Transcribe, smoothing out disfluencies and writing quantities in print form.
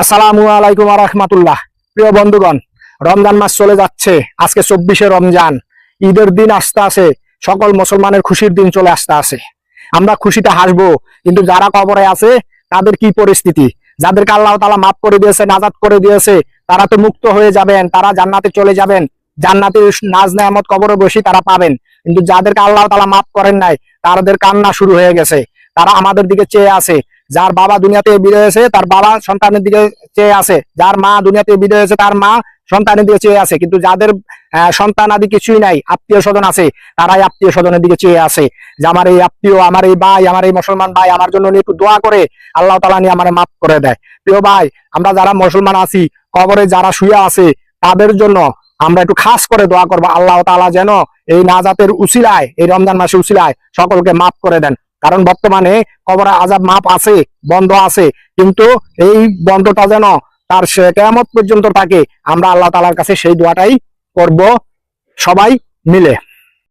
আসসালামু আলাইকুম ওয়া রাহমাতুল্লাহ। প্রিয় বন্ধুগণ, রমজান মাস চলে যাচ্ছে। আজকে 24শে রমজান, ঈদের দিন আসতে আছে। সকল মুসলমানের খুশির দিন চলে আসতে আছে। আমরা খুশিতে হাসবো, কিন্তু যারা কবরে আছে তাদের কি পরিস্থিতি? যাদেরকে আল্লাহ তাআলা মাফ করে দিয়েছে, নাজাত করে দিয়েছে, তারা তো মুক্ত হয়ে যাবেন, তারা জান্নাতে চলে যাবেন। জান্নাতের নাজ নেয়ামত কবরে বসে তারা পাবেন। কিন্তু যাদেরকে আল্লাহ তাআলা মাফ করেন নাই, তাদের কান্না শুরু হয়ে গেছে। তারা আমাদের দিকে চেয়ে আছে। যার বাবা দুনিয়াতে বিদায় হয়েছে, তার বাবা সন্তানের দিকে চেয়ে আছে। যার মা দুনিয়াতে বিদায় হয়েছে, তার মা সন্তানের দিকে চেয়ে আছে। কিন্তু যাদের সন্তান আদি কিছুই নাই, আত্মীয় স্বজন আছে, তারাই আত্মীয় স্বজনের দিকে চেয়ে আছে যে আমার এই আত্মীয়, আমার এই ভাই, আমার এই মুসলমান ভাই আমার জন্য একটু দোয়া করে আল্লাহ তাআলা নিয়ে আমার মাফ করে দেয়। প্রিয় ভাই, আমরা যারা মুসলমান আছি, কবরে যারা শুয়ে আছে, তাদের জন্য আমরা একটু খাস করে দোয়া করবো আল্লাহ তাআলা যেন এই নাজাতের উসিলায়, এই রমজান মাসে উসিলায় সকলকে মাফ করে দেন। কারণ বর্তমানে কবরে আযাব মাপ আছে, বন্ধ আছে, কিন্তু এই বন্ধটা যেন তার কিয়ামত পর্যন্ত থাকে। আমরা আল্লাহ তাআলার কাছে সেই দোয়াটাই করব সবাই মিলে।